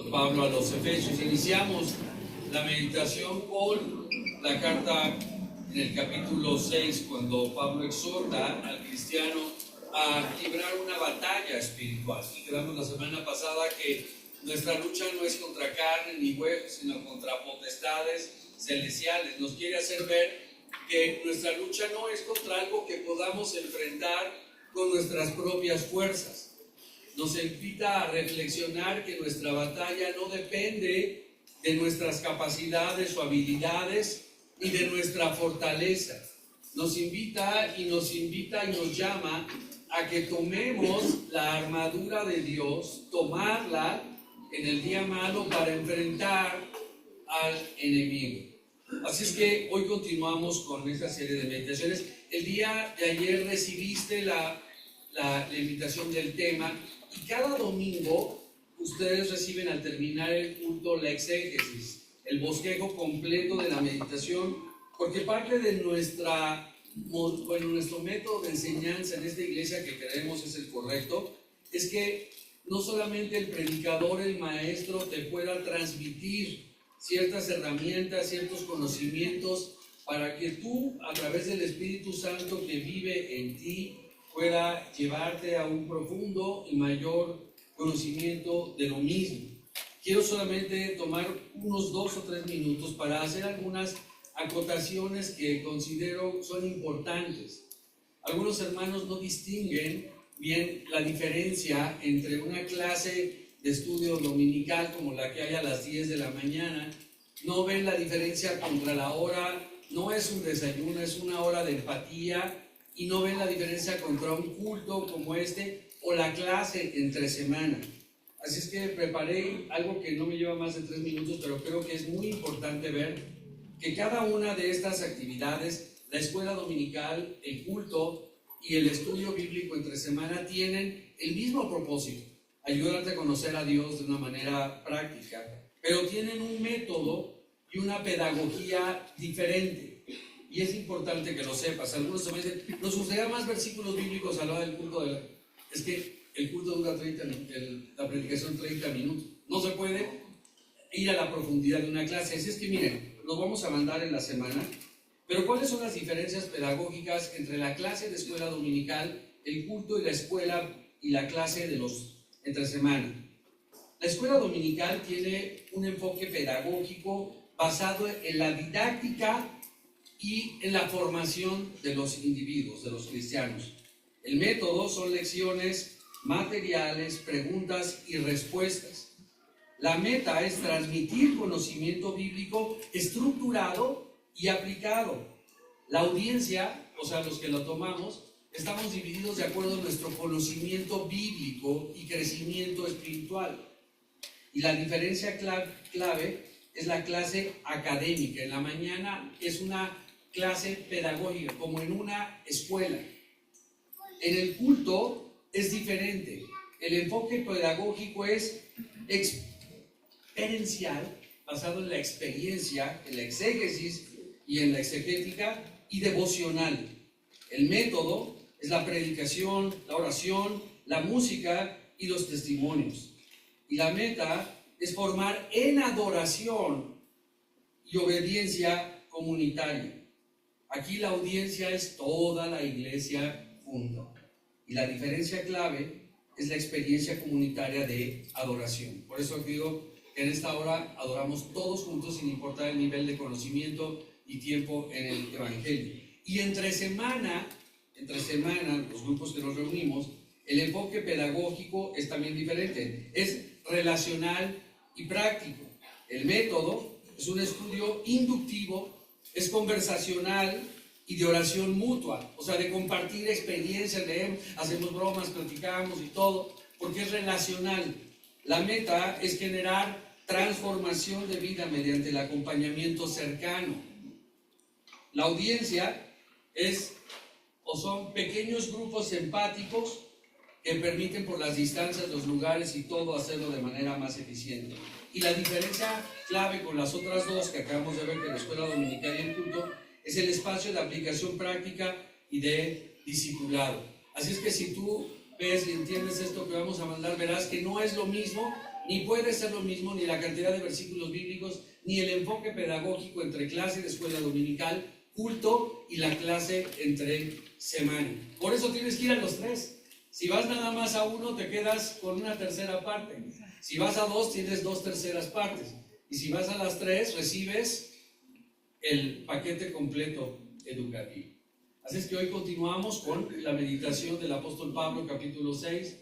Pablo a los Efesios. Iniciamos la meditación con la carta en el capítulo 6, cuando Pablo exhorta al cristiano a librar una batalla espiritual. Y quedamos la semana pasada que nuestra lucha no es contra carne ni huesos, sino contra potestades celestiales. Nos quiere hacer ver que nuestra lucha no es contra algo que podamos enfrentar con nuestras propias fuerzas. Nos invita a reflexionar que nuestra batalla no depende de nuestras capacidades o habilidades ni de nuestra fortaleza. Nos invita y nos llama a que tomemos la armadura de Dios, tomarla en el día malo para enfrentar al enemigo. Así es que hoy continuamos con esta serie de meditaciones. El día de ayer recibiste la invitación del tema, y cada domingo ustedes reciben al terminar el culto la exégesis, el bosquejo completo de la meditación, porque parte de nuestro método de enseñanza en esta iglesia, que creemos es el correcto, es que no solamente el predicador, el maestro, te pueda transmitir ciertas herramientas, ciertos conocimientos, para que tú, a través del Espíritu Santo que vive en ti, pueda llevarte a un profundo y mayor conocimiento de lo mismo. Quiero solamente tomar unos 2 o 3 minutos para hacer algunas acotaciones que considero son importantes. Algunos hermanos no distinguen bien la diferencia entre una clase de estudio dominical como la que hay a las 10 de la mañana. No ven la diferencia contra la hora, no es un desayuno, es una hora de empatía, y no ven la diferencia contra un culto como este o la clase entre semana. Así es que preparé algo que no me lleva más de 3 minutos, pero creo que es muy importante ver que cada una de estas actividades, la escuela dominical, el culto y el estudio bíblico entre semana, tienen el mismo propósito: ayudarte a conocer a Dios de una manera práctica, pero tienen un método y una pedagogía diferente. Y es importante que lo sepas. Algunos se me dicen, nos gustaría más versículos bíblicos a la hora del culto. Es que el culto dura la predicación 30 minutos. No se puede ir a la profundidad de una clase. Así es que miren, los vamos a mandar en la semana. Pero ¿cuáles son las diferencias pedagógicas entre la clase de escuela dominical, el culto y la escuela y la clase de los entre semana? La escuela dominical tiene un enfoque pedagógico basado en la didáctica y en la formación de los individuos, de los cristianos. El método son lecciones materiales, preguntas y respuestas. La meta es transmitir conocimiento bíblico estructurado y aplicado. La audiencia, o sea, los que lo tomamos, estamos divididos de acuerdo a nuestro conocimiento bíblico y crecimiento espiritual. Y la diferencia clave es la clase académica. En la mañana es una clase pedagógica, como en una escuela. En el culto es diferente. El enfoque pedagógico es experiencial, basado en la experiencia, en la exégesis y en la exegética, y devocional. El método es la predicación, la oración, la música y los testimonios. Y la meta es formar en adoración y obediencia comunitaria. Aquí la audiencia es toda la iglesia junta. Y la diferencia clave es la experiencia comunitaria de adoración. Por eso digo que en esta hora adoramos todos juntos, sin importar el nivel de conocimiento y tiempo en el Evangelio. Y entre semana, los grupos que nos reunimos, el enfoque pedagógico es también diferente. Es relacional y práctico. El método es un estudio inductivo, es conversacional y de oración mutua, o sea, de compartir experiencias, leemos, hacemos bromas, platicamos y todo, porque es relacional. La meta es generar transformación de vida mediante el acompañamiento cercano. La audiencia son pequeños grupos empáticos que permiten, por las distancias, los lugares y todo, hacerlo de manera más eficiente. Y la diferencia clave con las otras dos que acabamos de ver, que la escuela dominical y el culto, es el espacio de aplicación práctica y de discipulado. Así es que si tú ves y entiendes esto que vamos a mandar, verás que no es lo mismo, ni puede ser lo mismo, ni la cantidad de versículos bíblicos, ni el enfoque pedagógico entre clase de escuela dominical, culto y la clase entre semana. Por eso tienes que ir a los tres. Si vas nada más a uno, te quedas con una tercera parte. Si vas a dos, tienes 2/3 partes. Y si vas a las tres, recibes el paquete completo educativo. Así es que hoy continuamos con la meditación del apóstol Pablo, capítulo 6,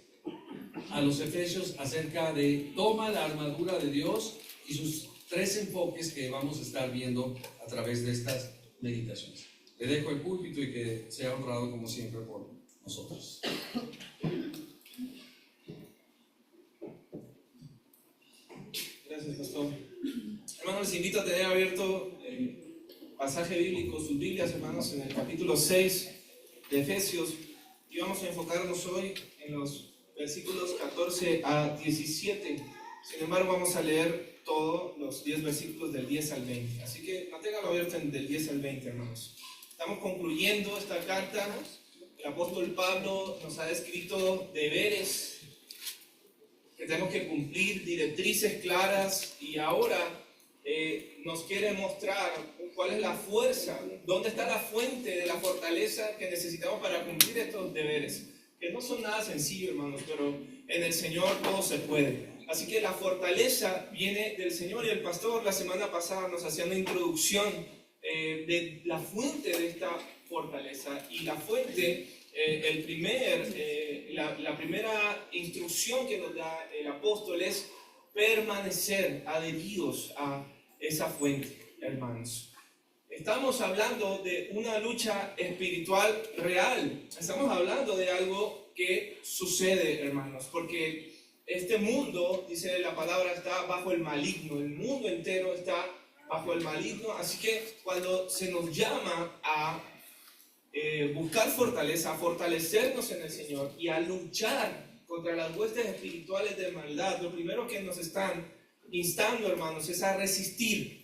a los Efesios, acerca de toma la armadura de Dios y sus 3 enfoques que vamos a estar viendo a través de estas meditaciones. Le dejo el púlpito y que sea honrado como siempre por nosotros. Gracias, pastor. Hermanos, les invito a tener abierto el pasaje bíblico, sus Biblias, hermanos, en el capítulo 6 de Efesios, y vamos a enfocarnos hoy en los versículos 14 a 17. Sin embargo, vamos a leer todos los 10 versículos del 10 al 20. Así que manténganlo abierto del 10 al 20, hermanos. Estamos concluyendo esta carta. El apóstol Pablo nos ha escrito deberes que tenemos que cumplir, directrices claras, y ahora nos quiere mostrar cuál es la fuerza, dónde está la fuente de la fortaleza que necesitamos para cumplir estos deberes, que no son nada sencillos, hermanos, pero en el Señor todo se puede. Así que la fortaleza viene del Señor, y el pastor la semana pasada nos hacía una introducción de la fuente de esta fortaleza, y la fuente, la primera instrucción que nos da el apóstol es permanecer adheridos a esa fuente, hermanos. Estamos hablando de una lucha espiritual real. Estamos hablando de algo que sucede, hermanos, porque este mundo, dice la palabra, está bajo el maligno. El mundo entero está bajo el maligno. Así que cuando se nos llama a buscar fortaleza, a fortalecernos en el Señor y a luchar contra las huestes espirituales de maldad, lo primero que nos están instando, hermanos, es a resistir,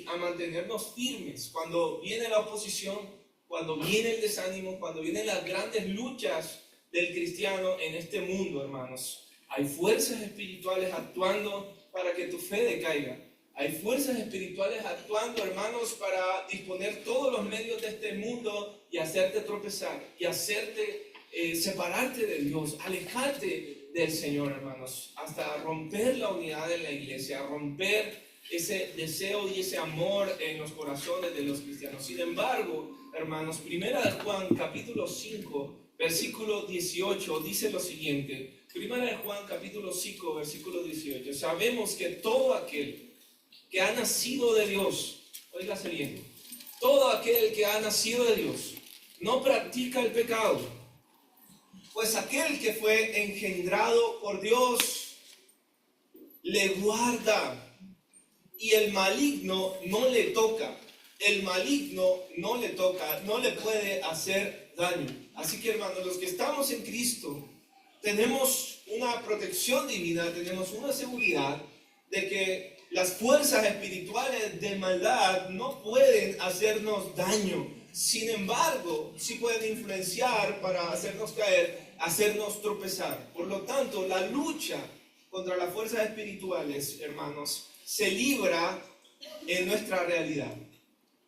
a mantenernos firmes cuando viene la oposición, cuando viene el desánimo, cuando vienen las grandes luchas del cristiano en este mundo, hermanos. Hay fuerzas espirituales actuando para que tu fe decaiga. Hay fuerzas espirituales actuando, hermanos, para disponer todos los medios de este mundo y hacerte tropezar, y hacerte separarte de Dios, alejarte del Señor, hermanos, hasta romper la unidad en la iglesia, romper ese deseo y ese amor en los corazones de los cristianos. Sin embargo, hermanos, Primera de Juan, capítulo 5, versículo 18, dice lo siguiente. Primera de Juan, capítulo 5, versículo 18. Sabemos que todo aquel que ha nacido de Dios, óigase bien, todo aquel que ha nacido de Dios no practica el pecado, pues aquel que fue engendrado por Dios le guarda, y el maligno no le toca. El maligno no le toca, no le puede hacer daño. Así que, hermanos, los que estamos en Cristo tenemos una protección divina, tenemos una seguridad de que las fuerzas espirituales de maldad no pueden hacernos daño. Sin embargo, sí pueden influenciar para hacernos caer, hacernos tropezar. Por lo tanto, la lucha contra las fuerzas espirituales, hermanos, se libra en nuestra realidad.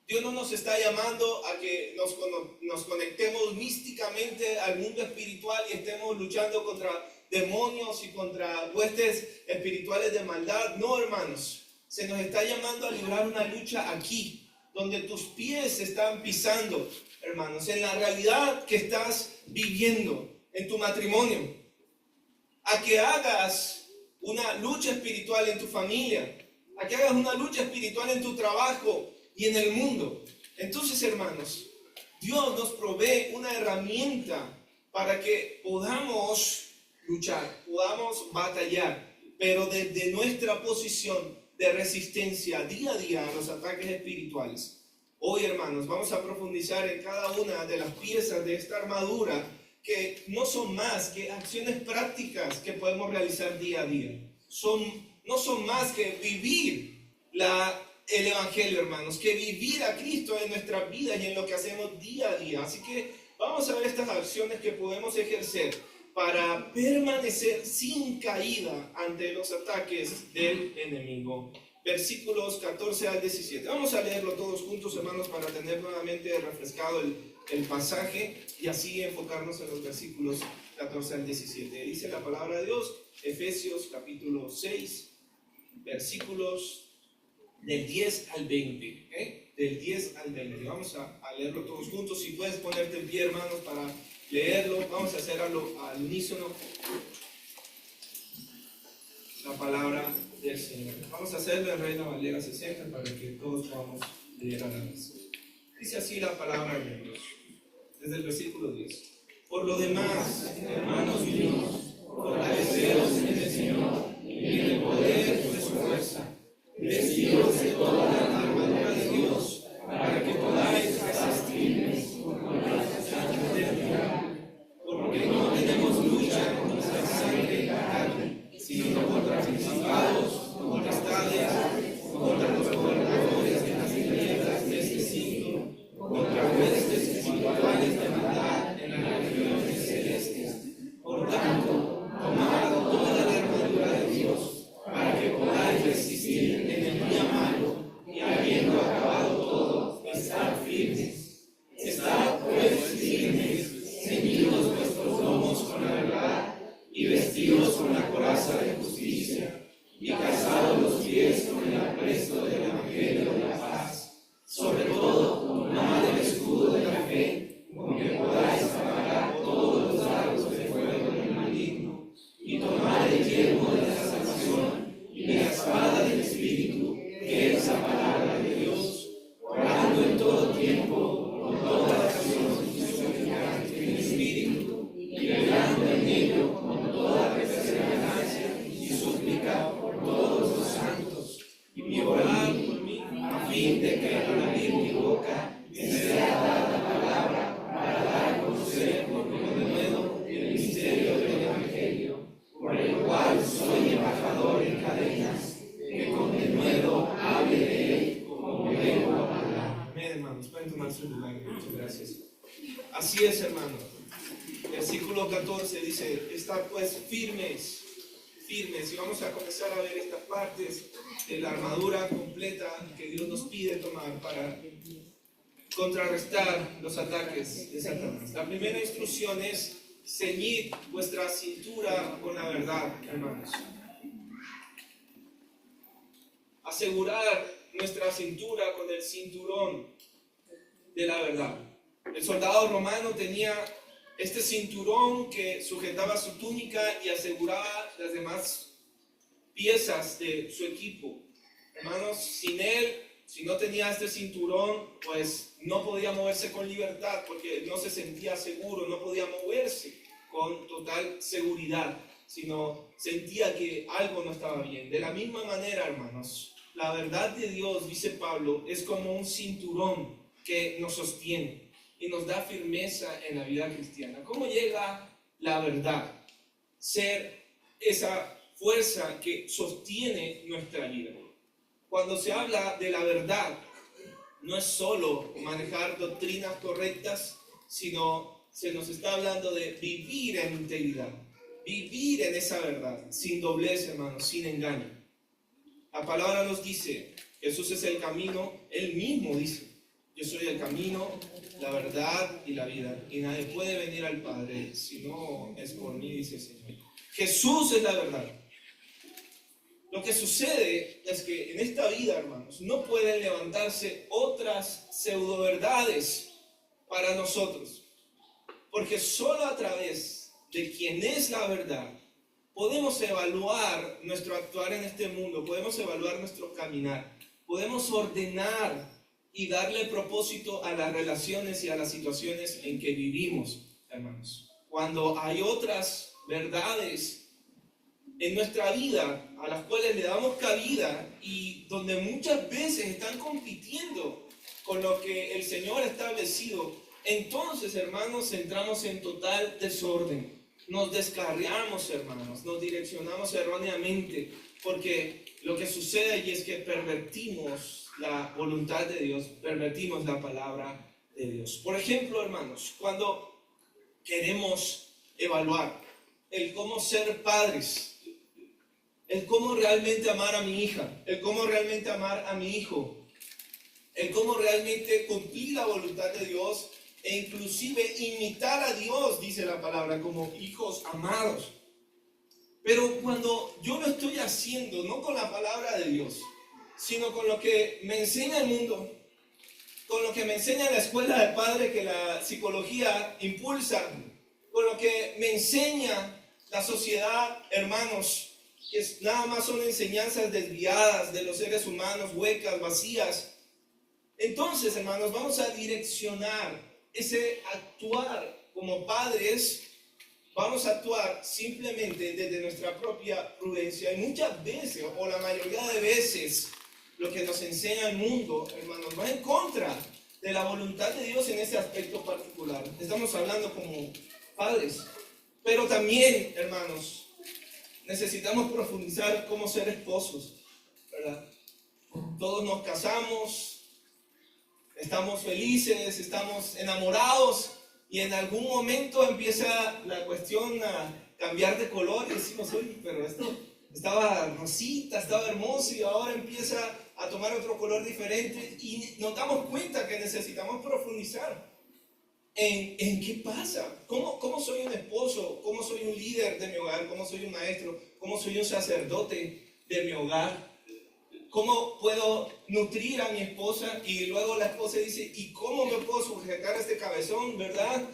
Dios no nos está llamando a que nos conectemos místicamente al mundo espiritual y estemos luchando contra demonios y contra huestes espirituales de maldad. No, hermanos, se nos está llamando a librar una lucha aquí, donde tus pies están pisando, hermanos, en la realidad que estás viviendo en tu matrimonio, a que hagas una lucha espiritual en tu familia, a que hagas una lucha espiritual en tu trabajo y en el mundo. Entonces, hermanos, Dios nos provee una herramienta para que podamos luchar, podamos batallar, pero desde nuestra posición de resistencia día a día a los ataques espirituales. Hoy, hermanos, vamos a profundizar en cada una de las piezas de esta armadura, que no son más que acciones prácticas que podemos realizar día a día. No son más que vivir el Evangelio, hermanos, que vivir a Cristo en nuestras vidas y en lo que hacemos día a día. Así que Vamos a ver estas acciones que podemos ejercer para permanecer sin caída ante los ataques del enemigo. Versículos 14 al 17. Vamos a leerlo todos juntos, hermanos, para tener nuevamente refrescado el pasaje y así enfocarnos en los versículos 14 al 17. Dice la palabra de Dios, Efesios capítulo 6, versículos del 10 al 20. ¿Okay? Del 10 al 20. Vamos a leerlo todos juntos. Si puedes ponerte en pie, hermanos, para leerlo. Vamos a hacerlo al unísono. La palabra del Señor. Vamos a hacerlo en Reina Valera 60 para que todos podamos leer a la vez. Dice así la palabra de Dios, desde el versículo 10. Por lo demás, hermanos míos, fortaleceos en el Señor y en el poder de su fuerza, vestidos de toda la armadura de Dios, para que podáis resistir contra las acechas del diablo. Porque no tenemos lucha contra sangre y carne, sino contra principados, potestades, contra los gobernadores de las tinieblas de este siglo, contra huestes espirituales de maldad en las regiones celestes. Por tanto, tomad toda la armadura de Dios, para que podáis resistir en el día malo, y habiendo acabado todo, estar firmes. Estad pues firmes, ceñidos vuestros lomos con la verdad, y vestidos con la coraza de justicia, y calzados los pies con el apresto del evangelio de la paz. Sobre todo, tomad el escudo de la fe, con que podáis apagar todos los dardos de fuego del maligno, y tomad el yelmo de la salvación y la espada del Espíritu, que es la palabra de Dios, orando en todo tiempo, con toda oración y súplica en el Espíritu, y velando en ello con toda perseverancia y súplica por todos los santos, y orad por mí, a fin de que al abrir mi boca me sea dada palabra para dar a conocer por denuedo el misterio del Evangelio, por el cual soy embajador en cadenas, que con denuedo hable de él como vengo a hablar. Amén, hermanos. Pueden tomar su lugar. Muchas gracias. Así es, hermanos. Versículo 14 dice, estad pues firmes, firmes. Y vamos a comenzar a ver estas partes de la armadura completa que Dios nos pide tomar para contrarrestar los ataques de Satanás. La primera instrucción es ceñid vuestra cintura con la verdad, hermanos. Asegurar nuestra cintura con el cinturón de la verdad. El soldado romano tenía este cinturón que sujetaba su túnica y aseguraba las demás piezas de su equipo. Hermanos, sin él, si no tenía este cinturón, pues no podía moverse con libertad porque no se sentía seguro, no podía moverse con total seguridad, sino sentía que algo no estaba bien. De la misma manera, hermanos, la verdad de Dios, dice Pablo, es como un cinturón que nos sostiene y nos da firmeza en la vida cristiana. ¿Cómo llega la verdad? Ser esa fuerza que sostiene nuestra vida. Cuando se habla de la verdad, no es solo manejar doctrinas correctas, sino se nos está hablando de vivir en integridad, vivir en esa verdad, sin doblez, hermanos, sin engaño. La palabra nos dice, Jesús es el camino, Él mismo dice, yo soy el camino, la verdad y la vida, y nadie puede venir al Padre si no es por mí, dice el Señor. Jesús es la verdad. Lo que sucede es que en esta vida, hermanos, no pueden levantarse otras pseudoverdades para nosotros, porque solo a través de quien es la verdad podemos evaluar nuestro actuar en este mundo, podemos evaluar nuestro caminar, podemos ordenar y darle propósito a las relaciones y a las situaciones en que vivimos, hermanos. Cuando hay otras verdades en nuestra vida a las cuales le damos cabida y donde muchas veces están compitiendo con lo que el Señor ha establecido, entonces, hermanos, entramos en total desorden. Nos descarriamos, hermanos, nos direccionamos erróneamente, porque lo que sucede allí es que pervertimos la voluntad de Dios, pervertimos la palabra de Dios. Por ejemplo, hermanos, cuando queremos evaluar el cómo ser padres, el cómo realmente amar a mi hija, el cómo realmente amar a mi hijo, el cómo realmente cumplir la voluntad de Dios e inclusive imitar a Dios, dice la palabra, como hijos amados. Pero cuando yo lo estoy haciendo, no con la palabra de Dios, sino con lo que me enseña el mundo, con lo que me enseña la escuela de padre que la psicología impulsa, con lo que me enseña la sociedad, hermanos, que nada más son enseñanzas desviadas de los seres humanos, huecas, vacías. Entonces, hermanos, vamos a direccionar ese actuar como padres. Vamos a actuar simplemente desde nuestra propia prudencia. Y muchas veces, o la mayoría de veces, lo que nos enseña el mundo, hermanos, va en contra de la voluntad de Dios en ese aspecto particular. Estamos hablando como padres. Pero también, hermanos, necesitamos profundizar cómo ser esposos, ¿verdad? Todos nos casamos, estamos felices, estamos enamorados, y en algún momento empieza la cuestión a cambiar de color y decimos, oye, pero esto estaba rosita, estaba hermoso y ahora empieza a tomar otro color diferente, y nos damos cuenta que necesitamos profundizar en qué pasa, cómo soy un esposo, cómo soy un líder de mi hogar, cómo soy un maestro, cómo soy un sacerdote de mi hogar, cómo puedo nutrir a mi esposa. Y luego la esposa dice, ¿y cómo me puedo sujetar a este cabezón, verdad?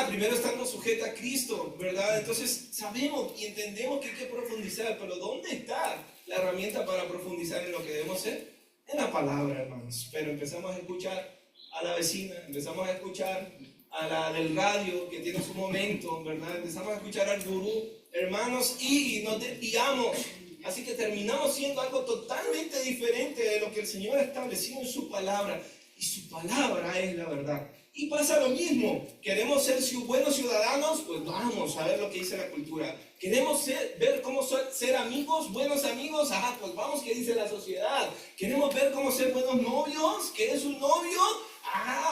Primero estando sujeta a Cristo, ¿verdad? Entonces sabemos y entendemos que hay que profundizar, pero ¿dónde está la herramienta para profundizar en lo que debemos ser? En la palabra, hermanos. Pero empezamos a escuchar a la vecina, empezamos a escuchar a la del radio que tiene su momento, ¿verdad? Empezamos a escuchar al gurú, hermanos, y nos desviamos. Así que terminamos siendo algo totalmente diferente de lo que el Señor ha establecido en su palabra. Y su palabra es la verdad. Y pasa lo mismo. Queremos ser buenos ciudadanos, pues vamos a ver lo que dice la cultura. Queremos ver cómo ser amigos, buenos amigos, pues vamos, ¿qué dice la sociedad? Queremos ver cómo ser buenos novios. ¿Quieres un novio?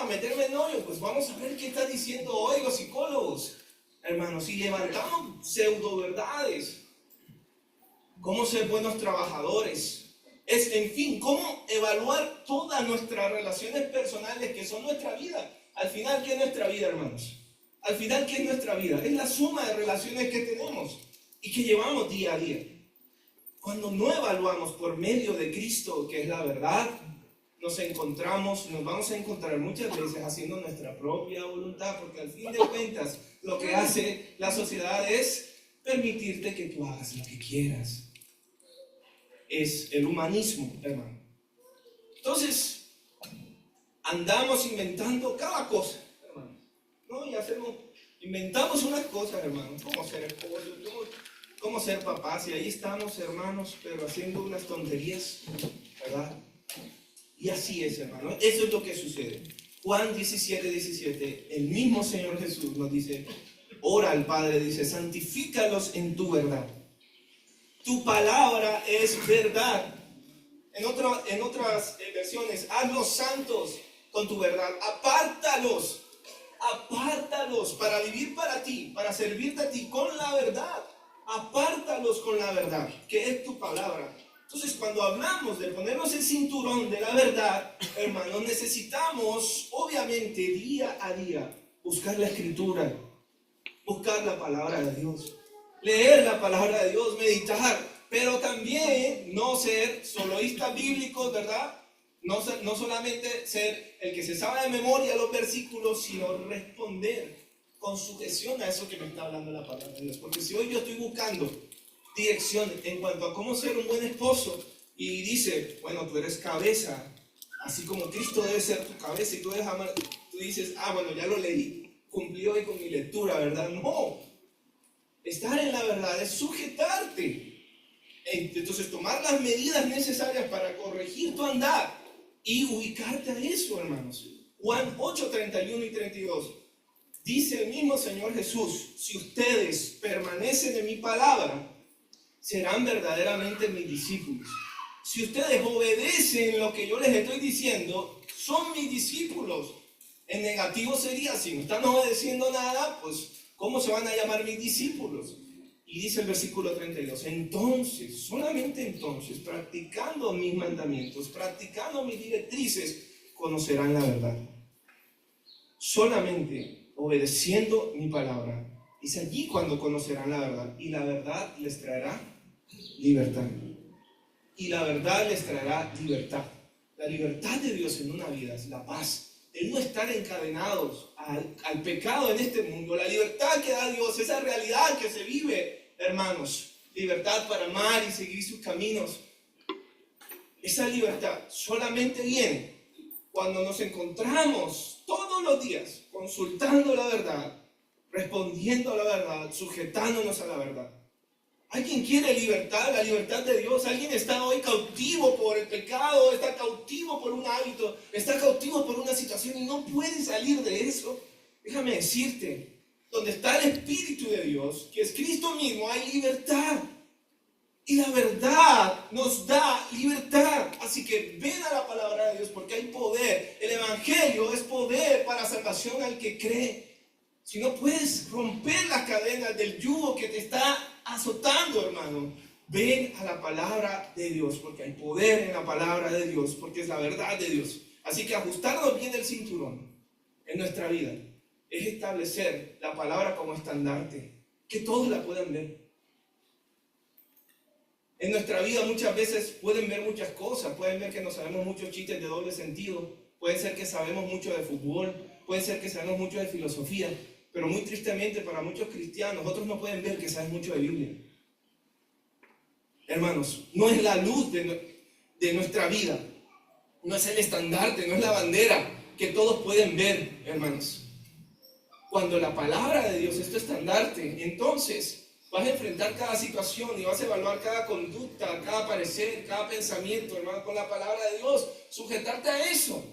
Meterme en novio, pues vamos a ver qué está diciendo hoy los psicólogos, hermanos, y levantamos pseudo verdades. Cómo ser buenos trabajadores. En fin, cómo evaluar todas nuestras relaciones personales que son nuestra vida. Al final, ¿qué es nuestra vida, hermanos? Al final, ¿qué es nuestra vida? Es la suma de relaciones que tenemos y que llevamos día a día. Cuando no evaluamos por medio de Cristo, que es la verdad, nos vamos a encontrar muchas veces haciendo nuestra propia voluntad, porque al fin de cuentas lo que hace la sociedad es permitirte que tú hagas lo que quieras. Es el humanismo, hermano. Entonces, andamos inventando cada cosa, hermano. ¿No? Inventamos unas cosas, hermano. Cómo ser esposo, cómo ser papás, y ahí estamos, hermanos, pero haciendo unas tonterías, ¿verdad? Y así es, hermano. Eso es lo que sucede. Juan 17:17, el mismo Señor Jesús nos dice, ora al Padre, dice, santifícalos en tu verdad. Tu palabra es verdad. En otras versiones, hazlos santos con tu verdad. Apártalos para vivir para ti, para servirte a ti con la verdad. Apártalos con la verdad, que es tu palabra. Entonces, cuando hablamos de ponernos el cinturón de la verdad, hermanos, necesitamos, obviamente, día a día, buscar la Escritura, buscar la palabra de Dios, leer la palabra de Dios, meditar, pero también no ser soloístas bíblicos, ¿verdad? No solamente ser el que se sabe de memoria los versículos, sino responder con sujeción a eso que me está hablando la palabra de Dios. Porque si hoy yo estoy buscando dirección en cuanto a cómo ser un buen esposo, y dice, bueno, tú eres cabeza, así como Cristo debe ser tu cabeza, y tú debes amar, tú dices, bueno, ya lo leí, cumplí hoy con mi lectura, ¿verdad? No, estar en la verdad es sujetarte, entonces tomar las medidas necesarias para corregir tu andar y ubicarte a eso, hermanos. Juan 8:31 y 32 dice el mismo Señor Jesús, si ustedes permanecen en mi palabra, serán verdaderamente mis discípulos. Si ustedes obedecen lo que yo les estoy diciendo, son mis discípulos. En negativo sería, si no están obedeciendo nada, pues ¿cómo se van a llamar mis discípulos? Y dice el versículo 32, entonces, solamente entonces, practicando mis mandamientos, practicando mis directrices, conocerán la verdad. Solamente obedeciendo mi palabra. Dice allí cuando conocerán la verdad. Y la verdad les traerá libertad. Y la verdad les traerá libertad. La libertad de Dios en una vida es la paz. El no estar encadenados al pecado en este mundo. La libertad que da Dios, esa realidad que se vive, hermanos. Libertad para amar y seguir sus caminos. Esa libertad solamente viene cuando nos encontramos todos los días consultando la verdad, respondiendo a la verdad, sujetándonos a la verdad. ¿Alguien quiere libertad, la libertad de Dios? ¿Alguien está hoy cautivo por el pecado? ¿Está cautivo por un hábito? ¿Está cautivo por una situación y no puede salir de eso? Déjame decirte, donde está el Espíritu de Dios, que es Cristo mismo, hay libertad. Y la verdad nos da libertad. Así que ven a la palabra de Dios porque hay poder. El Evangelio es poder para salvación al que cree. Si no puedes romper las cadenas del yugo que te está azotando, hermano, ven a la palabra de Dios, porque hay poder en la palabra de Dios, porque es la verdad de Dios. Así que ajustarnos bien el cinturón en nuestra vida es establecer la palabra como estandarte, que todos la puedan ver. En nuestra vida muchas veces pueden ver muchas cosas, pueden ver que no sabemos muchos chistes de doble sentido, puede ser que sabemos mucho de fútbol, puede ser que sabemos mucho de filosofía, pero muy tristemente para muchos cristianos, otros no pueden ver que saben mucho de Biblia. Hermanos, no es la luz de nuestra vida, no es el estandarte, no es la bandera que todos pueden ver, hermanos. Cuando la palabra de Dios es tu estandarte, entonces vas a enfrentar cada situación y vas a evaluar cada conducta, cada parecer, cada pensamiento, hermano, con la palabra de Dios, sujetarte a eso.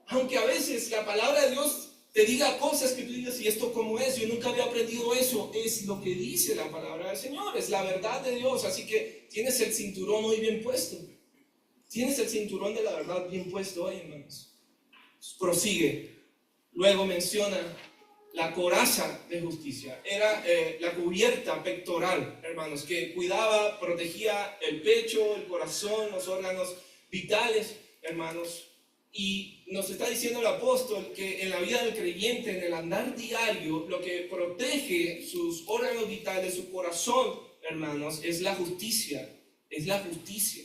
Aunque a veces la palabra de Dios te diga cosas que tú digas, ¿y esto cómo es? Yo nunca había aprendido eso. Es lo que dice la palabra del Señor, es la verdad de Dios. Así que tienes el cinturón hoy bien puesto. Tienes el cinturón de la verdad bien puesto hoy, hermanos. Prosigue. Luego menciona la coraza de justicia. Era la cubierta pectoral, hermanos, que cuidaba, protegía el pecho, el corazón, los órganos vitales, hermanos. Y nos está diciendo el apóstol que en la vida del creyente, en el andar diario, lo que protege sus órganos vitales, su corazón, hermanos, es la justicia. Es la justicia.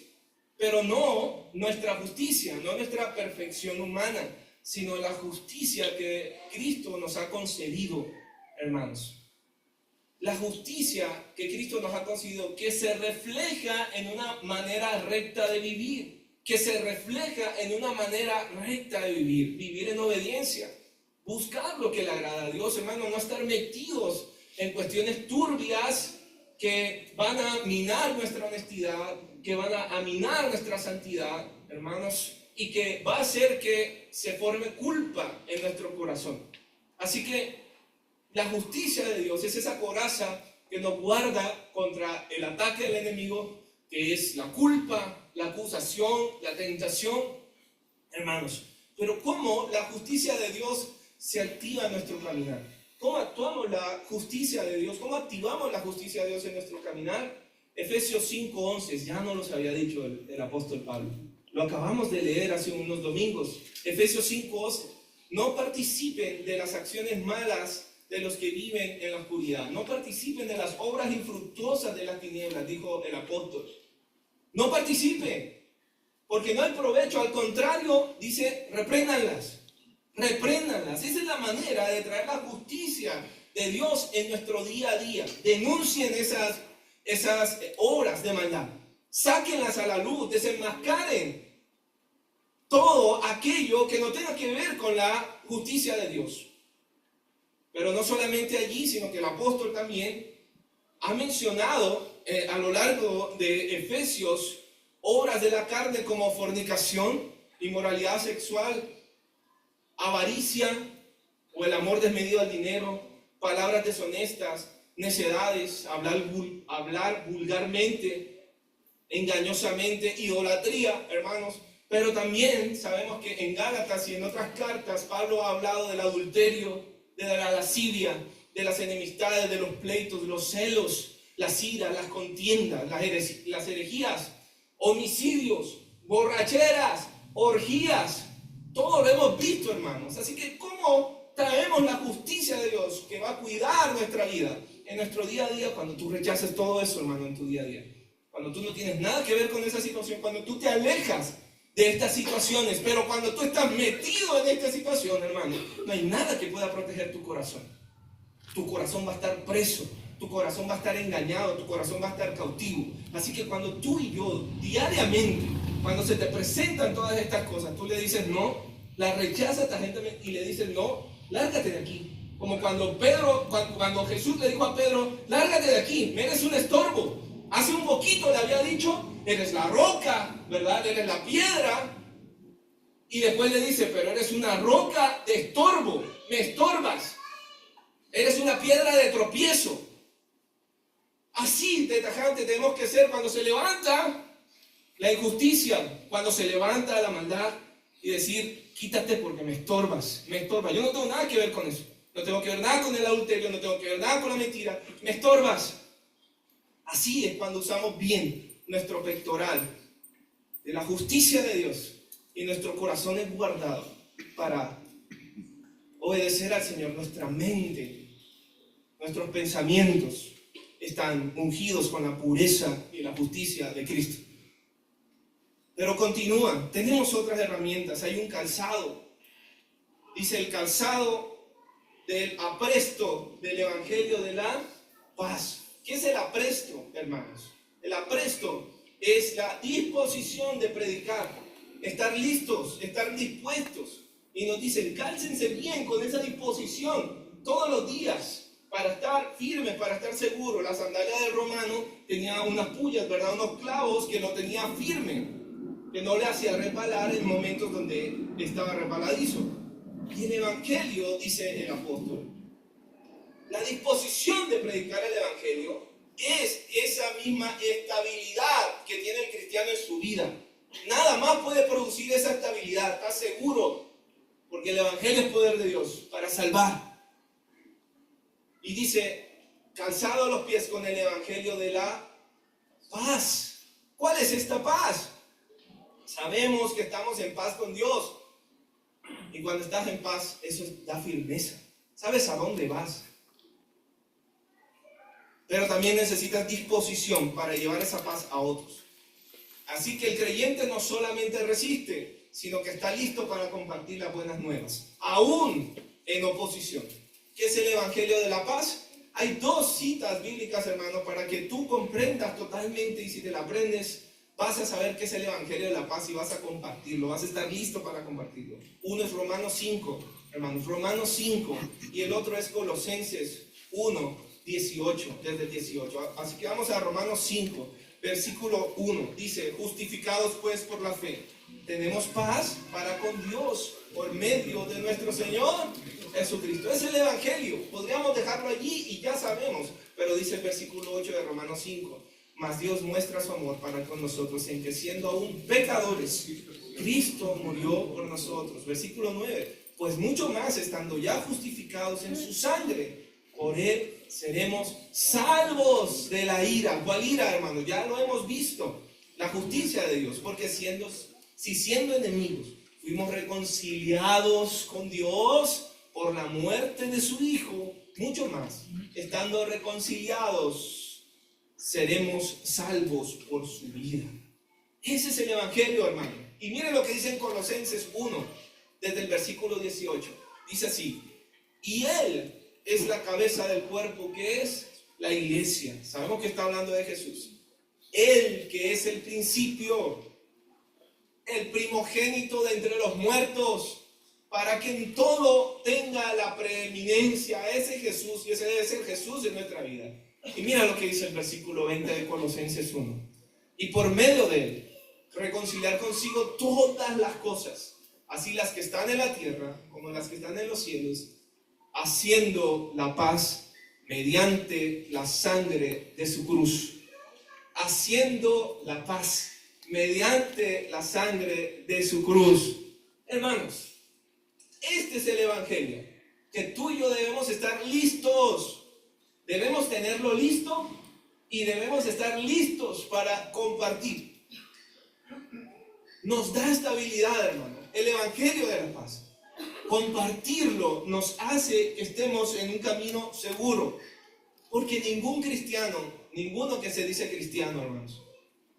Pero no nuestra justicia, no nuestra perfección humana, sino la justicia que Cristo nos ha concedido, hermanos. La justicia que Cristo nos ha concedido, que se refleja en una manera recta de vivir. Que se refleja en una manera recta de vivir, vivir en obediencia, buscar lo que le agrada a Dios, hermano, no estar metidos en cuestiones turbias que van a minar nuestra honestidad, que van a minar nuestra santidad, hermanos, y que va a hacer que se forme culpa en nuestro corazón. Así que la justicia de Dios es esa coraza que nos guarda contra el ataque del enemigo, que es la culpa, la acusación, la tentación, hermanos. Pero ¿cómo la justicia de Dios se activa en nuestro caminar? ¿Cómo actuamos la justicia de Dios? ¿Cómo activamos la justicia de Dios en nuestro caminar? Efesios 5:11, ya no los había dicho el apóstol Pablo. Lo acabamos de leer hace unos domingos. Efesios 5:11, no participen de las acciones malas de los que viven en la oscuridad. No participen de las obras infructuosas de las tinieblas, dijo el apóstol. No participen, porque no hay provecho. Al contrario, dice, repréndanlas. Repréndanlas. Esa es la manera de traer la justicia de Dios en nuestro día a día. Denuncien esas obras de maldad. Sáquenlas a la luz, desenmascaren todo aquello que no tenga que ver con la justicia de Dios. Pero no solamente allí, sino que el apóstol también ha mencionado a lo largo de Efesios obras de la carne como fornicación, inmoralidad sexual, avaricia o el amor desmedido al dinero, palabras deshonestas, necedades, hablar vulgarmente, engañosamente, idolatría, hermanos. Pero también sabemos que en Gálatas y en otras cartas Pablo ha hablado del adulterio, de la lascivia, de las enemistades, de los pleitos, los celos, las iras, las contiendas, las herejías, homicidios, borracheras, orgías. Todo lo hemos visto, hermanos. Así que ¿cómo traemos la justicia de Dios que va a cuidar nuestra vida en nuestro día a día cuando tú rechaces todo eso, hermano, en tu día a día? Cuando tú no tienes nada que ver con esa situación, cuando tú te alejas de estas situaciones, pero cuando tú estás metido en esta situación, hermano, no hay nada que pueda proteger tu corazón. Tu corazón va a estar preso, tu corazón va a estar engañado, tu corazón va a estar cautivo. Así que cuando tú y yo, diariamente, cuando se te presentan todas estas cosas, tú le dices no, la rechazas tajantemente y le dices no, lárgate de aquí. Como cuando Jesús le dijo a Pedro, lárgate de aquí, eres un estorbo. Hace un poquito le había dicho, eres la roca, ¿verdad? Eres la piedra. Y después le dice, pero eres una roca de estorbo, me estorbas. Eres una piedra de tropiezo. Así de tajante tenemos que ser cuando se levanta la injusticia, cuando se levanta la maldad y decir, quítate porque me estorbas, me estorbas. Yo no tengo nada que ver con eso. No tengo que ver nada con el adulterio, no tengo que ver nada con la mentira. Me estorbas. Así es cuando usamos bien nuestro pectoral de la justicia de Dios y nuestro corazón es guardado para obedecer al Señor. Nuestra mente, nuestros pensamientos están ungidos con la pureza y la justicia de Cristo. Pero continúa, tenemos otras herramientas. Hay un calzado. Dice el calzado del apresto del Evangelio de la paz. ¿Qué es el apresto, hermanos? El apresto es la disposición de predicar, estar listos, estar dispuestos. Y nos dicen, cálcense bien con esa disposición todos los días para estar firmes, para estar seguros. La sandalia del romano tenía unas puyas, ¿verdad? Unos clavos que lo tenían firme, que no le hacía resbalar en momentos donde estaba resbaladizo. Y el Evangelio, dice el apóstol, la disposición de predicar el Evangelio es esa misma estabilidad que tiene el cristiano en su vida. Nada más puede producir esa estabilidad, ¿estás seguro? Porque el Evangelio es poder de Dios para salvar. Y dice, calzado los pies con el Evangelio de la paz. ¿Cuál es esta paz? Sabemos que estamos en paz con Dios. Y cuando estás en paz, eso da firmeza. ¿Sabes a dónde vas? Pero también necesitas disposición para llevar esa paz a otros. Así que el creyente no solamente resiste, sino que está listo para compartir las buenas nuevas, aún en oposición. ¿Qué es el Evangelio de la paz? Hay dos citas bíblicas, hermanos, para que tú comprendas totalmente, y si te la aprendes, vas a saber qué es el Evangelio de la paz y vas a compartirlo, vas a estar listo para compartirlo. Uno es Romanos 5, hermanos, Romanos 5, y el otro es Colosenses 1, 18, desde el 18. Así que vamos a Romanos 5, versículo 1. Dice, justificados pues por la fe, tenemos paz para con Dios por medio de nuestro Señor Jesucristo. Es el Evangelio. Podríamos dejarlo allí y ya sabemos. Pero dice el versículo 8 de Romanos 5. Mas Dios muestra su amor para con nosotros en que siendo aún pecadores, Cristo murió por nosotros. Versículo 9. Pues mucho más estando ya justificados en su sangre, por Él seremos salvos de la ira. ¿Cuál ira, hermano? Ya lo hemos visto. La justicia de Dios. Porque si siendo enemigos fuimos reconciliados con Dios por la muerte de su Hijo, mucho más, estando reconciliados, seremos salvos por su vida. Ese es el Evangelio, hermano. Y miren lo que dice en Colosenses 1, desde el versículo 18. Dice así, y Él es la cabeza del cuerpo, que es la iglesia. Sabemos que está hablando de Jesús. Él que es el principio, el primogénito de entre los muertos, para que en todo tenga la preeminencia. Ese Jesús, y ese debe ser Jesús en nuestra vida. Y mira lo que dice el versículo 20 de Colosenses 1. Y por medio de Él, reconciliar consigo todas las cosas, así las que están en la tierra como las que están en los cielos, haciendo la paz mediante la sangre de su cruz. Haciendo la paz mediante la sangre de su cruz. Hermanos, este es el Evangelio, que tú y yo debemos estar listos. Debemos tenerlo listo y debemos estar listos para compartir. Nos da estabilidad, hermano, el Evangelio de la paz. Compartirlo nos hace que estemos en un camino seguro, porque ningún cristiano, ninguno que se dice cristiano, hermanos,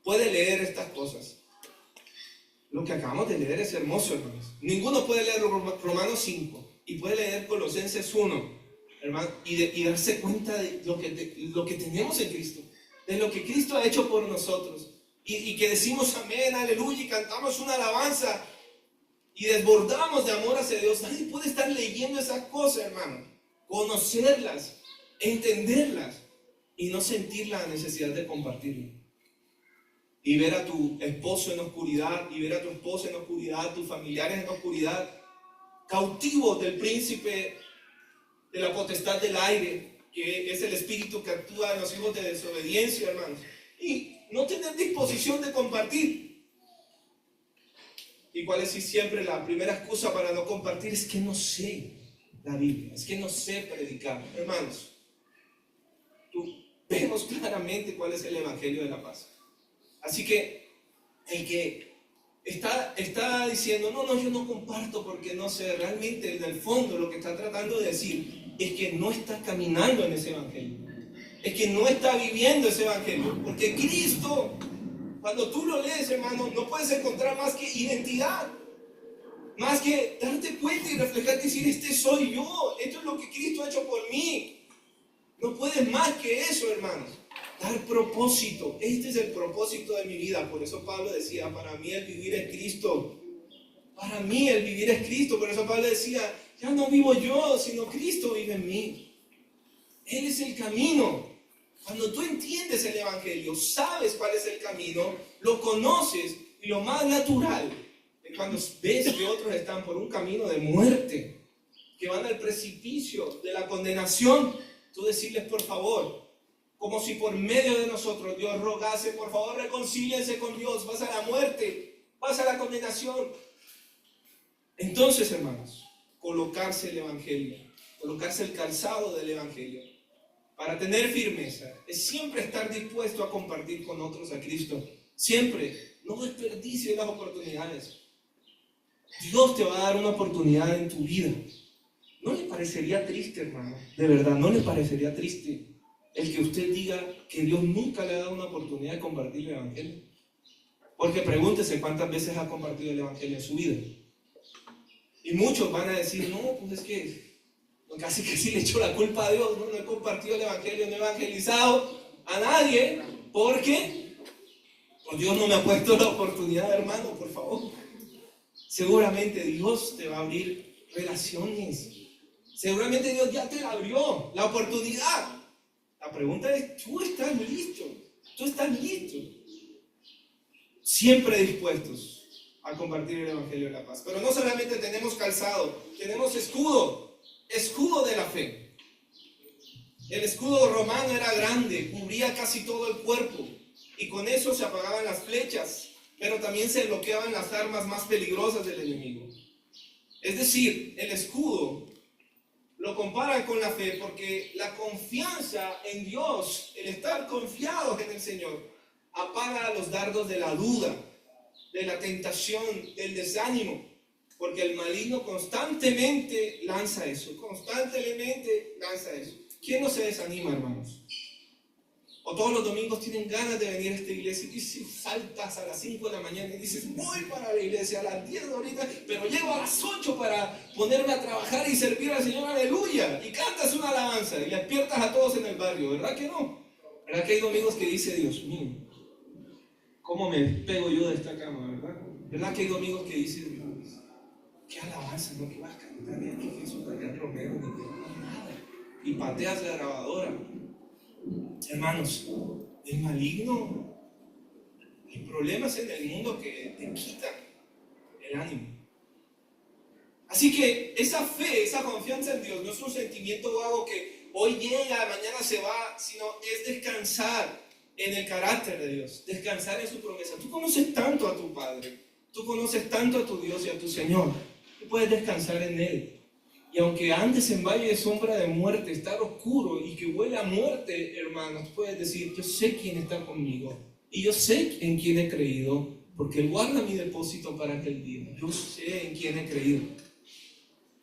puede leer estas cosas. Lo que acabamos de leer es hermoso, hermanos. Ninguno puede leer Romanos 5 y puede leer Colosenses 1, hermano, y darse cuenta de lo que tenemos en Cristo, de lo que Cristo ha hecho por nosotros, y que decimos amén, aleluya, y cantamos una alabanza y desbordamos de amor hacia Dios. Nadie puede estar leyendo esas cosas, hermano, conocerlas, entenderlas y no sentir la necesidad de compartirlo. Y ver a tu esposo en oscuridad, y ver a tu esposa en oscuridad, tus familiares en oscuridad, cautivos del príncipe de la potestad del aire, que es el espíritu que actúa en los hijos de desobediencia, hermanos, y no tener disposición de compartir. ¿Y cuál es siempre la primera excusa para no compartir? Es que no sé la Biblia, es que no sé predicar. Hermanos, vemos claramente cuál es el Evangelio de la paz. Así que el que está diciendo, no, yo no comparto porque no sé, realmente en el fondo lo que está tratando de decir es que no está caminando en ese Evangelio. Es que no está viviendo ese Evangelio. Porque Cristo, cuando tú lo lees, hermano, no puedes encontrar más que identidad. Más que darte cuenta y reflejarte y decir, este soy yo. Esto es lo que Cristo ha hecho por mí. No puedes más que eso, hermanos. Dar propósito. Este es el propósito de mi vida. Por eso Pablo decía, para mí el vivir es Cristo. Para mí el vivir es Cristo. Por eso Pablo decía, ya no vivo yo, sino Cristo vive en mí. Él es el camino. Cuando tú entiendes el Evangelio, sabes cuál es el camino, lo conoces, y lo más natural es cuando ves que otros están por un camino de muerte, que van al precipicio de la condenación, tú decirles, por favor, como si por medio de nosotros Dios rogase, por favor reconcíliense con Dios, vas a la muerte, vas a la condenación. Entonces, hermanos, colocarse el Evangelio, colocarse el calzado del Evangelio, para tener firmeza, es siempre estar dispuesto a compartir con otros a Cristo. Siempre, no desperdicies las oportunidades. Dios te va a dar una oportunidad en tu vida. ¿No le parecería triste, hermano? De verdad, ¿no le parecería triste el que usted diga que Dios nunca le ha dado una oportunidad de compartir el Evangelio? Porque pregúntese cuántas veces ha compartido el Evangelio en su vida. Y muchos van a decir, no, pues es que casi que sí le echo la culpa a Dios, no he compartido el Evangelio, no he evangelizado a nadie, porque pues Dios no me ha puesto la oportunidad, hermano, por favor. Seguramente Dios te va a abrir relaciones. Seguramente Dios ya te la abrió, la oportunidad. La pregunta es, ¿tú estás listo? ¿Tú estás listo? Siempre dispuestos a compartir el Evangelio de la paz. Pero no solamente tenemos calzado, tenemos escudo de la fe. El escudo romano era grande, cubría casi todo el cuerpo, y con eso se apagaban las flechas, pero también se bloqueaban las armas más peligrosas del enemigo. Es decir, el escudo lo comparan con la fe porque la confianza en Dios, el estar confiados en el Señor, apaga los dardos de la duda, de la tentación, del desánimo, porque el maligno constantemente lanza eso. ¿Quién no se desanima, hermanos? O todos los domingos tienen ganas de venir a esta iglesia y si saltas a las 5 de la mañana y dices, voy para la iglesia a las 10 de ahorita, pero llego a las 8 para ponerme a trabajar y servir al Señor, aleluya, y cantas una alabanza y despiertas a todos en el barrio, ¿verdad que no? ¿Verdad que hay domingos que dice, Dios mío, cómo me despego yo de esta cama, verdad? ¿Verdad que hay domingos que dice, qué alabanza, no que vas a cantar, ni aquí Jesús, ni al Romero, ni nada, y pateas la grabadora? Hermanos, el maligno, hay problemas en el mundo que te quitan el ánimo. Así que esa fe, esa confianza en Dios no es un sentimiento vago que hoy llega, mañana se va, sino es descansar en el carácter de Dios, descansar en su promesa. Tú conoces tanto a tu Padre, tú conoces tanto a tu Dios y a tu Señor, tú puedes descansar en Él. Y aunque andes en valle de sombra de muerte, estar oscuro y que huele a muerte, hermanos, puedes decir, yo sé quién está conmigo y yo sé en quién he creído, porque Él guarda mi depósito para aquel día. Yo sé en quién he creído.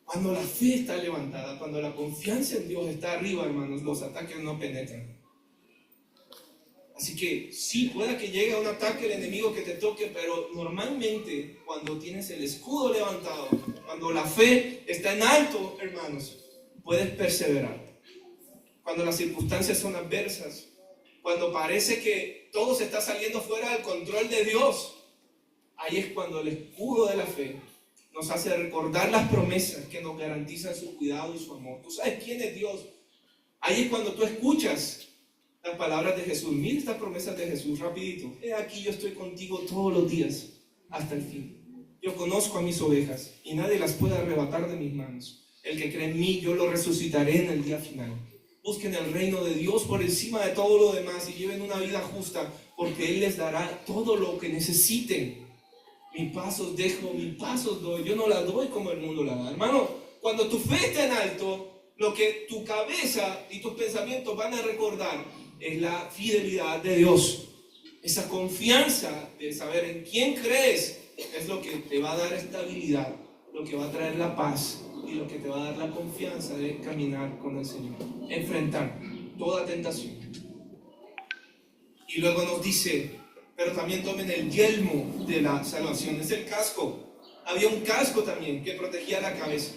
Cuando la fe está levantada, cuando la confianza en Dios está arriba, hermanos, los ataques no penetran. Así que sí, pueda que llegue un ataque el enemigo que te toque, pero normalmente cuando tienes el escudo levantado, cuando la fe está en alto, hermanos, puedes perseverar. Cuando las circunstancias son adversas, cuando parece que todo se está saliendo fuera del control de Dios, ahí es cuando el escudo de la fe nos hace recordar las promesas que nos garantizan su cuidado y su amor. Tú sabes quién es Dios. Ahí es cuando tú escuchas las palabras de Jesús. Mira estas promesas de Jesús, rapidito. He aquí yo estoy contigo todos los días hasta el fin. Yo conozco a mis ovejas y nadie las puede arrebatar de mis manos. El que cree en mí, yo lo resucitaré en el día final. Busquen el reino de Dios por encima de todo lo demás y lleven una vida justa, porque Él les dará todo lo que necesiten. Mi paz os dejo, mi paz os doy. Yo no la doy como el mundo la da. Hermano, cuando tu fe está en alto, lo que tu cabeza y tus pensamientos van a recordar es la fidelidad de Dios. Esa confianza de saber en quién crees es lo que te va a dar estabilidad, lo que va a traer la paz y lo que te va a dar la confianza de caminar con el Señor, enfrentar toda tentación. Y luego nos dice, pero también tomen el yelmo de la salvación, es el casco. Había un casco también que protegía la cabeza.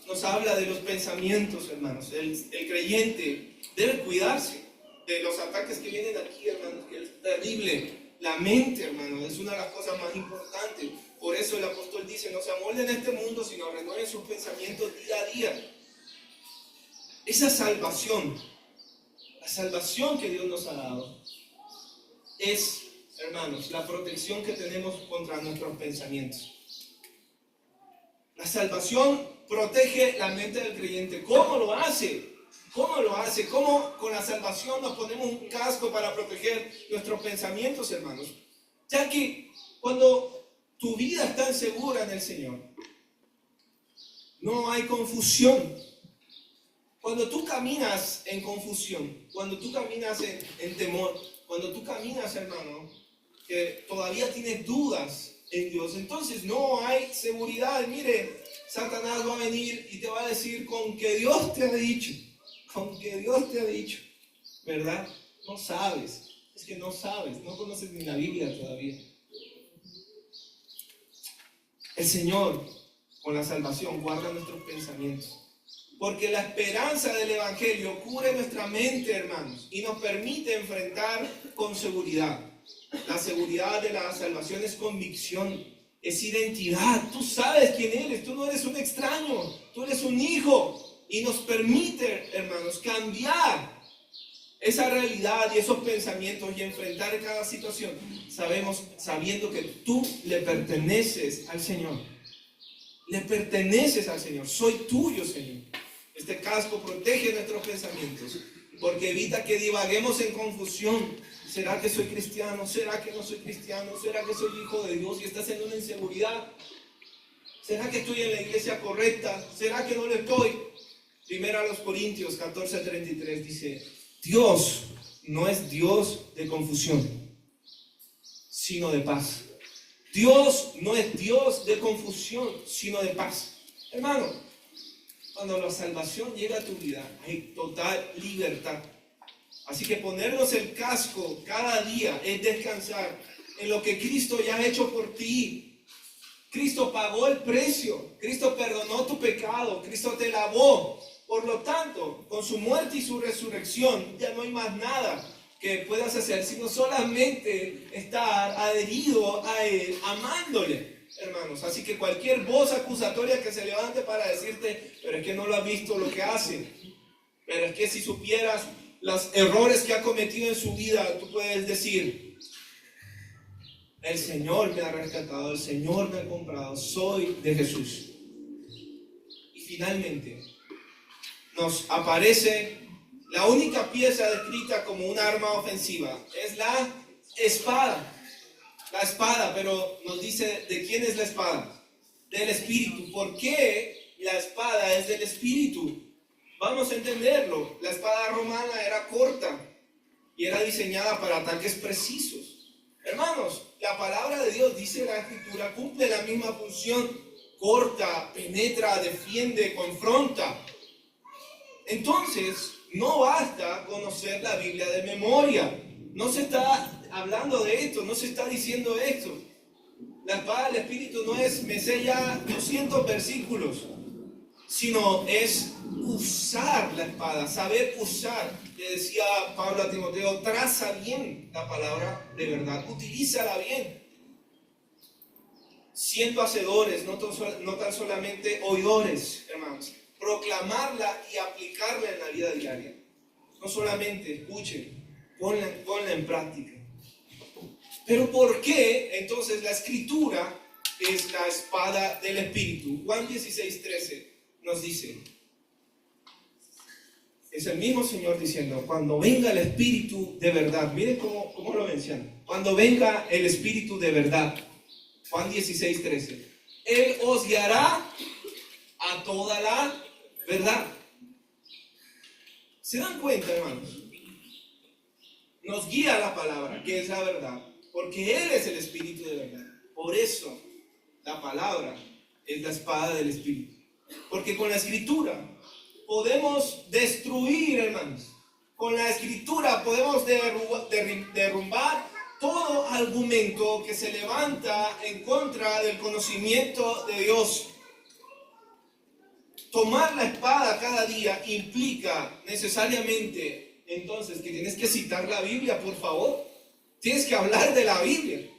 Nos habla de los pensamientos, hermanos. El creyente debe cuidarse de los ataques que vienen aquí, hermanos, que es terrible. La mente, hermanos, es una de las cosas más importantes. Por eso el apóstol dice, no se amolden en este mundo, sino renueven sus pensamientos día a día. Esa salvación, la salvación que Dios nos ha dado, es, hermanos, la protección que tenemos contra nuestros pensamientos. La salvación protege la mente del creyente. ¿Cómo lo hace? ¿Cómo lo hace? ¿Cómo con la salvación nos ponemos un casco para proteger nuestros pensamientos, hermanos? Ya que cuando tu vida está segura en el Señor, no hay confusión. Cuando tú caminas en confusión, cuando tú caminas en temor, cuando tú caminas, hermano, que todavía tienes dudas en Dios, entonces no hay seguridad. Mire, Satanás va a venir y te va a decir, con que Dios te ha dicho, con que Dios te ha dicho, ¿verdad? No sabes, es que no sabes, no conoces ni la Biblia todavía. El Señor, con la salvación, guarda nuestros pensamientos, porque la esperanza del Evangelio cubre nuestra mente, hermanos, y nos permite enfrentar con seguridad. La seguridad de la salvación es convicción, es identidad. Tú sabes quién eres, tú no eres un extraño, tú eres un hijo. Y nos permite, hermanos, cambiar esa realidad y esos pensamientos y enfrentar cada situación, sabiendo que tú le perteneces al Señor. Le perteneces al Señor. Soy tuyo, Señor. Este casco protege nuestros pensamientos, porque evita que divaguemos en confusión. ¿Será que soy cristiano? ¿Será que no soy cristiano? ¿Será que soy hijo de Dios y estás en una inseguridad? ¿Será que estoy en la iglesia correcta? ¿Será que no lo estoy? Primero a los Corintios 14:33 dice, Dios no es Dios de confusión, sino de paz. Dios no es Dios de confusión, sino de paz. Hermano, cuando la salvación llega a tu vida, hay total libertad. Así que ponernos el casco cada día es descansar en lo que Cristo ya ha hecho por ti. Cristo pagó el precio, Cristo perdonó tu pecado, Cristo te lavó. Por lo tanto, con su muerte y su resurrección, ya no hay más nada que puedas hacer, sino solamente estar adherido a Él, amándole, hermanos. Así que cualquier voz acusatoria que se levante para decirte, pero es que no lo has visto lo que hace, pero es que si supieras los errores que ha cometido en su vida, tú puedes decir, el Señor me ha rescatado, el Señor me ha comprado, soy de Jesús. Y finalmente, nos aparece La única pieza descrita como un arma ofensiva es la espada. La espada, pero nos dice de quién es la espada. Del Espíritu. ¿Por qué la espada es del Espíritu? Vamos a entenderlo. La espada romana era corta y era diseñada para ataques precisos. Hermanos, la palabra de Dios, dice la Escritura, cumple la misma función. Corta, penetra, defiende, confronta. Entonces, no basta conocer la Biblia de memoria. No se está hablando de esto, no se está diciendo esto. La espada del Espíritu no es, me sé ya 200 versículos, sino es usar la espada, saber usar. Le decía Pablo a Timoteo, traza bien la palabra de verdad, utilízala bien. Siendo hacedores, no tan solamente oidores, hermanos. Proclamarla y aplicarla en la vida diaria. No solamente escuchen, ponla en práctica. Pero ¿por qué entonces la Escritura es la espada del Espíritu? Juan 16:13 nos dice, es el mismo Señor diciendo, cuando venga el Espíritu de verdad, miren cómo lo menciona, cuando venga el Espíritu de verdad, Juan 16:13, Él os guiará a toda la verdad. ¿Se dan cuenta, hermanos? Nos guía la palabra, que es la verdad, porque Él es el Espíritu de verdad. Por eso, la palabra es la espada del Espíritu. Porque con la Escritura podemos destruir, hermanos. Con la Escritura podemos derrumbar todo argumento que se levanta en contra del conocimiento de Dios. Tomar la espada cada día implica necesariamente, entonces, que tienes que citar la Biblia, por favor. Tienes que hablar de la Biblia.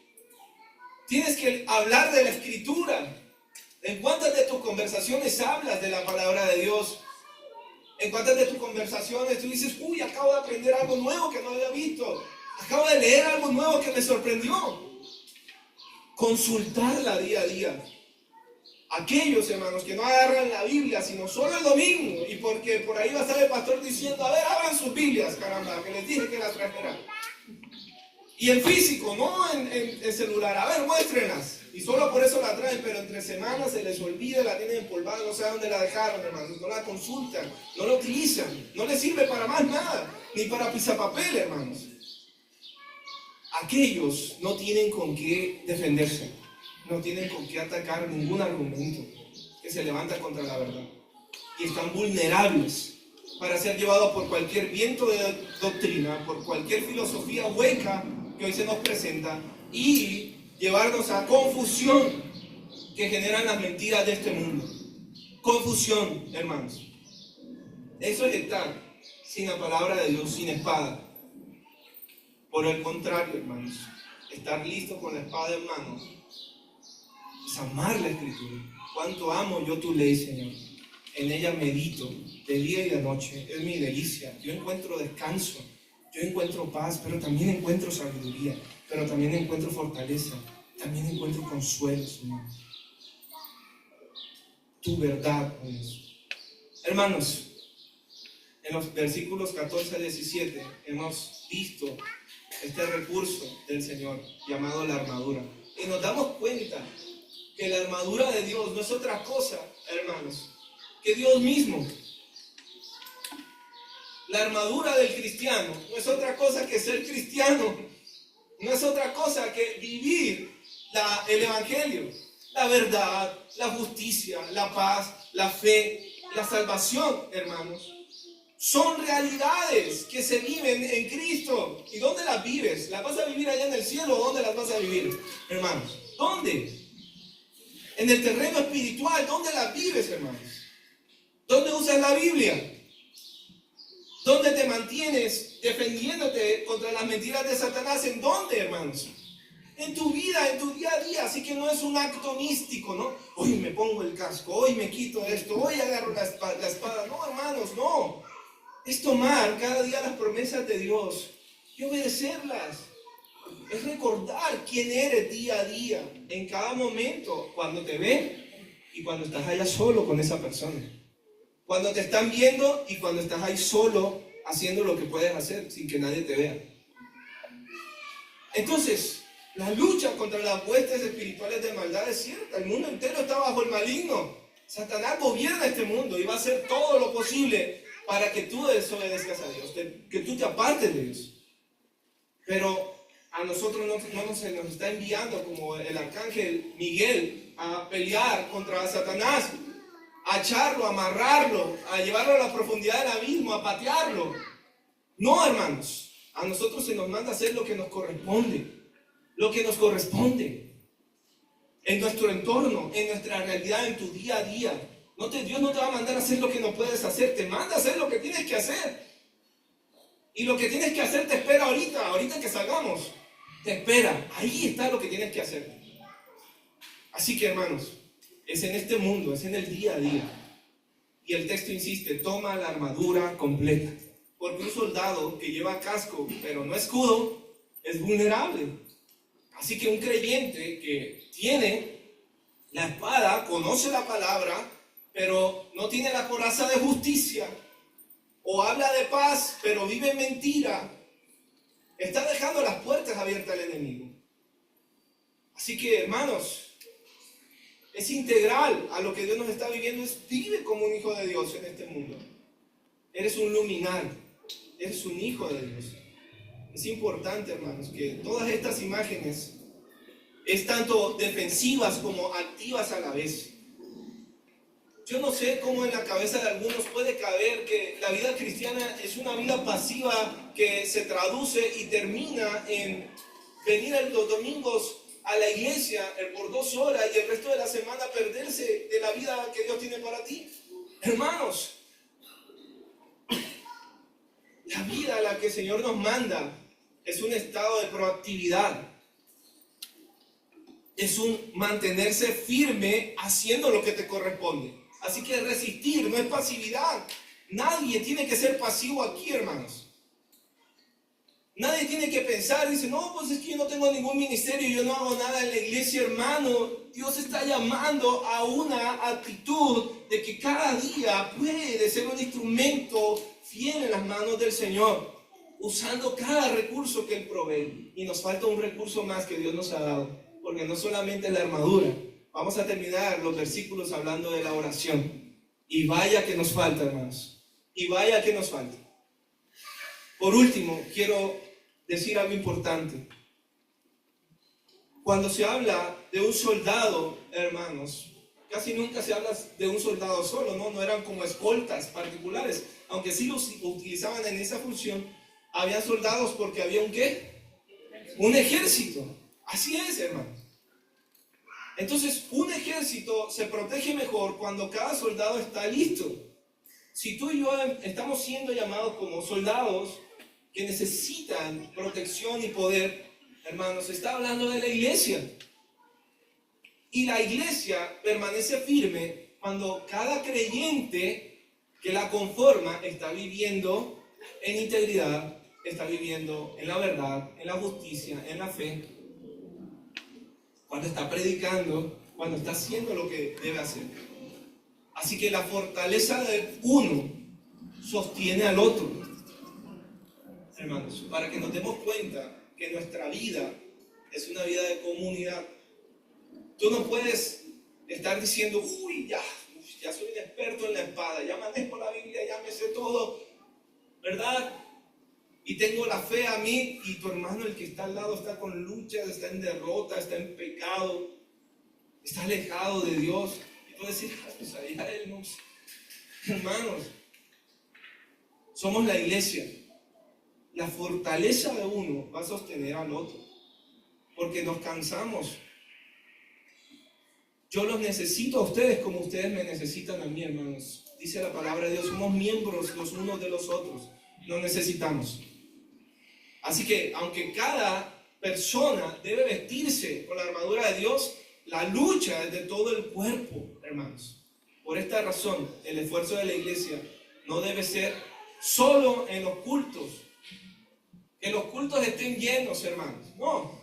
Tienes que hablar de la Escritura. ¿En cuántas de tus conversaciones hablas de la palabra de Dios? ¿En cuántas de tus conversaciones tú dices, uy, acabo de aprender algo nuevo que no había visto? Acabo de leer algo nuevo que me sorprendió. Consultarla día a día. Aquellos hermanos que no agarran la Biblia sino solo el domingo, y porque por ahí va a estar el pastor diciendo, a ver, abran sus Biblias, caramba, que les dije que las trajeran. Y en físico, no en celular, a ver, muéstrenlas. Y solo por eso la traen, pero entre semanas se les olvida, la tienen empolvada, no saben dónde la dejaron, hermanos, no la consultan, no la utilizan, no les sirve para más nada, ni para pisapapel, hermanos. Aquellos no tienen con qué defenderse, no tienen con qué atacar ningún argumento que se levanta contra la verdad. Y están vulnerables para ser llevados por cualquier viento de doctrina, por cualquier filosofía hueca que hoy se nos presenta y llevarnos a confusión que generan las mentiras de este mundo. Confusión, hermanos. Eso es estar sin la palabra de Dios, sin espada. Por el contrario, hermanos, estar listo con la espada en mano es amar la Escritura. Cuánto amo yo tu ley, Señor. En ella medito de día y de noche. Es mi delicia. Yo encuentro descanso. Yo encuentro paz, pero también encuentro sabiduría. Pero también encuentro fortaleza. También encuentro consuelo, Señor. Tu verdad, Dios. Hermanos, en los versículos 14 al 17 hemos visto este recurso del Señor llamado la armadura. Y nos damos cuenta que la armadura de Dios no es otra cosa, hermanos, que Dios mismo. La armadura del cristiano no es otra cosa que ser cristiano. No es otra cosa que vivir el evangelio, la verdad, la justicia, la paz, la fe, la salvación, hermanos. Son realidades que se viven en Cristo. ¿Y dónde las vives? ¿Las vas a vivir allá en el cielo o dónde las vas a vivir, hermanos? ¿Dónde? En el terreno espiritual. ¿Dónde las vives, hermanos? ¿Dónde usas la Biblia? ¿Dónde te mantienes defendiéndote contra las mentiras de Satanás? ¿En dónde, hermanos? En tu vida, en tu día a día. Así que no es un acto místico, ¿no? Hoy me pongo el casco, hoy me quito esto, hoy agarro la espada. No, hermanos, no. Es tomar cada día las promesas de Dios y obedecerlas. Es recordar quién eres día a día, en cada momento, cuando te ven y cuando estás allá solo con esa persona. Cuando te están viendo y cuando estás ahí solo haciendo lo que puedes hacer sin que nadie te vea. Entonces, la lucha contra las huestes espirituales de maldad es cierta. El mundo entero está bajo el maligno. Satanás gobierna este mundo y va a hacer todo lo posible para que tú desobedezcas a Dios, que tú te apartes de Dios. Pero a nosotros no se nos está enviando como el arcángel Miguel a pelear contra Satanás, a echarlo, a amarrarlo, a llevarlo a la profundidad del abismo, a patearlo. No, hermanos, a nosotros se nos manda hacer lo que nos corresponde. Lo que nos corresponde en nuestro entorno, en nuestra realidad, en tu día a día. Dios no te va a mandar a hacer lo que no puedes hacer, te manda a hacer lo que tienes que hacer. Y lo que tienes que hacer te espera ahorita que salgamos. Te espera, ahí está lo que tienes que hacer. Así que, hermanos, es en este mundo, es en el día a día. Y el texto insiste, toma la armadura completa. Porque un soldado que lleva casco pero no escudo es vulnerable. Así que un creyente que tiene la espada, conoce la palabra, pero no tiene la coraza de justicia, o habla de paz, pero vive en mentira, está dejando las puertas abiertas al enemigo. Así que, hermanos, es integral a lo que Dios nos está viviendo, vive como un hijo de Dios en este mundo. Eres un luminar, eres un hijo de Dios. Es importante, hermanos, que todas estas imágenes es tanto defensivas como activas a la vez. Yo no sé cómo en la cabeza de algunos puede caber que la vida cristiana es una vida pasiva que se traduce y termina en venir los domingos a la iglesia por 2 horas y el resto de la semana perderse de la vida que Dios tiene para ti. Hermanos, la vida a la que el Señor nos manda es un estado de proactividad. Es un mantenerse firme haciendo lo que te corresponde. Así que resistir no es pasividad. Nadie tiene que ser pasivo aquí, hermanos. Nadie tiene que pensar, dice, no, pues es que yo no tengo ningún ministerio, yo no hago nada en la iglesia, hermano. Dios está llamando a una actitud de que cada día puede ser un instrumento fiel en las manos del Señor, usando cada recurso que Él provee. Y nos falta un recurso más que Dios nos ha dado, porque no solamente la armadura. Vamos a terminar los versículos hablando de la oración. Y vaya que nos falta, hermanos. Y vaya que nos falta. Por último, quiero decir algo importante. Cuando se habla de un soldado, hermanos, casi nunca se habla de un soldado solo, ¿no? No eran como escoltas particulares. Aunque sí los utilizaban en esa función, había soldados porque había un ¿qué? Un ejército. Así es, hermanos. Entonces, un ejército se protege mejor cuando cada soldado está listo. Si tú y yo estamos siendo llamados como soldados que necesitan protección y poder, hermanos, se está hablando de la iglesia. Y la iglesia permanece firme cuando cada creyente que la conforma está viviendo en integridad, está viviendo en la verdad, en la justicia, en la fe. Cuando está predicando, cuando está haciendo lo que debe hacer. Así que la fortaleza de uno sostiene al otro. Hermanos, para que nos demos cuenta que nuestra vida es una vida de comunidad. Tú no puedes estar diciendo, ya soy un experto en la espada, ya manejo la Biblia, ya me sé todo, ¿verdad? Y tengo la fe a mí, y tu hermano, el que está al lado, está con luchas, está en derrota, está en pecado, está alejado de Dios. Y tú decir, pues allá él no. Hermanos, somos la iglesia. La fortaleza de uno va a sostener al otro, porque nos cansamos. Yo los necesito a ustedes como ustedes me necesitan a mí, hermanos. Dice la palabra de Dios, somos miembros los unos de los otros. Nos necesitamos. Así que, aunque cada persona debe vestirse con la armadura de Dios, la lucha es de todo el cuerpo, hermanos. Por esta razón, el esfuerzo de la iglesia no debe ser solo en los cultos. Que los cultos estén llenos, hermanos. No.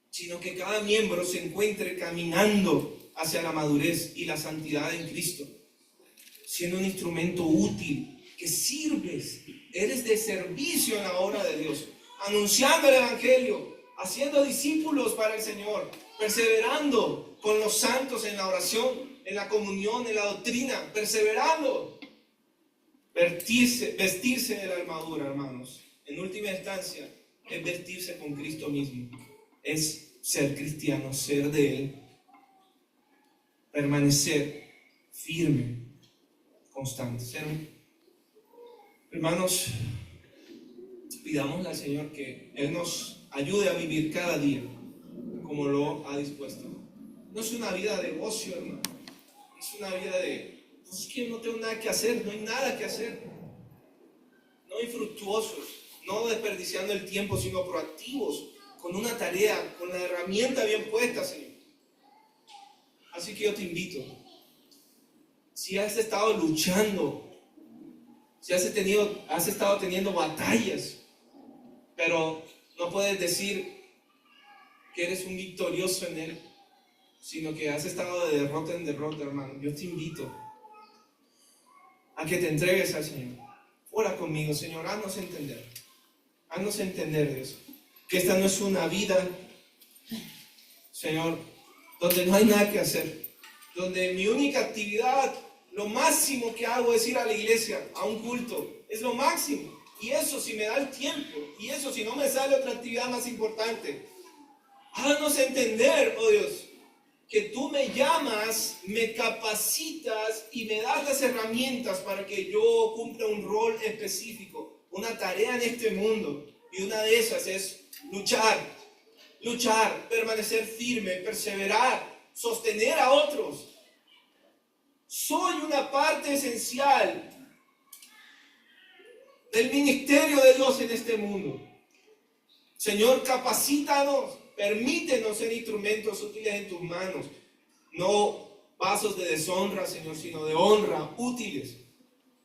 Sino que cada miembro se encuentre caminando hacia la madurez y la santidad en Cristo, siendo un instrumento útil que sirves, eres de servicio en la obra de Dios, anunciando el Evangelio, haciendo discípulos para el Señor, perseverando con los santos en la oración, en la comunión, en la doctrina, perseverando. Vestirse de la armadura, hermanos, en última instancia, es vestirse con Cristo mismo, es ser cristiano, ser de Él, permanecer firme, constante. Hermanos, pidámosle al Señor que Él nos ayude a vivir cada día como lo ha dispuesto. No es una vida de ocio, hermano, es una vida de pues es que no tengo nada que hacer, no hay nada que hacer. No infructuosos, no desperdiciando el tiempo, sino proactivos, con una tarea, con la herramienta bien puesta, Señor. Así que yo te invito, si has estado luchando, si has estado teniendo batallas, pero no puedes decir que eres un victorioso en Él, sino que has estado de derrota en derrota, hermano, yo te invito a que te entregues al Señor. Ora conmigo, Señor, haznos entender de eso, que esta no es una vida, Señor, donde no hay nada que hacer, donde mi única actividad, lo máximo que hago es ir a la iglesia, a un culto, es lo máximo, y eso si me da el tiempo, y eso si no me sale otra actividad más importante. Haznos entender, oh Dios, que tú me llamas, me capacitas y me das las herramientas para que yo cumpla un rol específico, una tarea en este mundo. Y una de esas es luchar, permanecer firme, perseverar, sostener a otros. Soy una parte esencial del ministerio de Dios en este mundo. Señor, capacítanos. Permítenos ser instrumentos útiles en tus manos, no vasos de deshonra, Señor, sino de honra, útiles.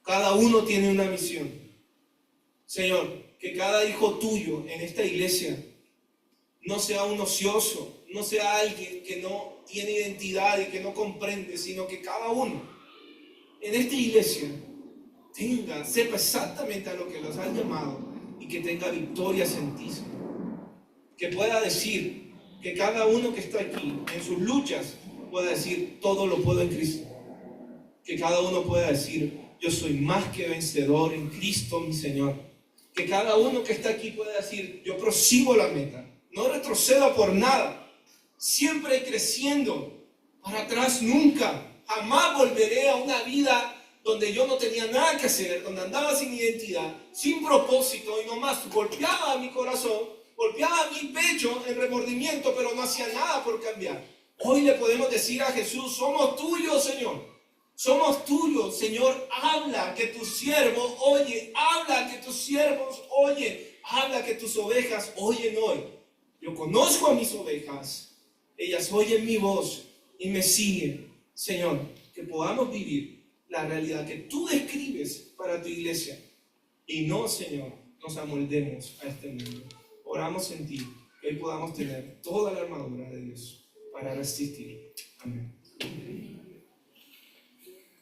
Cada uno tiene una misión. Señor, que cada hijo tuyo en esta iglesia no sea un ocioso, no sea alguien que no tiene identidad y que no comprende, sino que cada uno en esta iglesia sepa exactamente a lo que los has llamado y que tenga victorias en ti, Señor. Que pueda decir, que cada uno que está aquí en sus luchas pueda decir, todo lo puedo en Cristo. Que cada uno pueda decir, yo soy más que vencedor en Cristo mi Señor. Que cada uno que está aquí pueda decir, yo prosigo la meta, no retrocedo por nada, siempre creciendo, para atrás nunca, jamás volveré a una vida donde yo no tenía nada que hacer, donde andaba sin identidad, sin propósito y nomás golpeaba mi corazón, golpeaba mi pecho en remordimiento, pero no hacía nada por cambiar. Hoy le podemos decir a Jesús, somos tuyos, Señor. Somos tuyos, Señor. Habla que tu siervo oye. Habla que tus siervos oye. Habla que tus ovejas oyen hoy. Yo conozco a mis ovejas. Ellas oyen mi voz y me siguen. Señor, que podamos vivir la realidad que tú describes para tu iglesia. Y no, Señor, nos amoldemos a este mundo. Oramos en ti, que hoy podamos tener toda la armadura de Dios para resistir. Amén.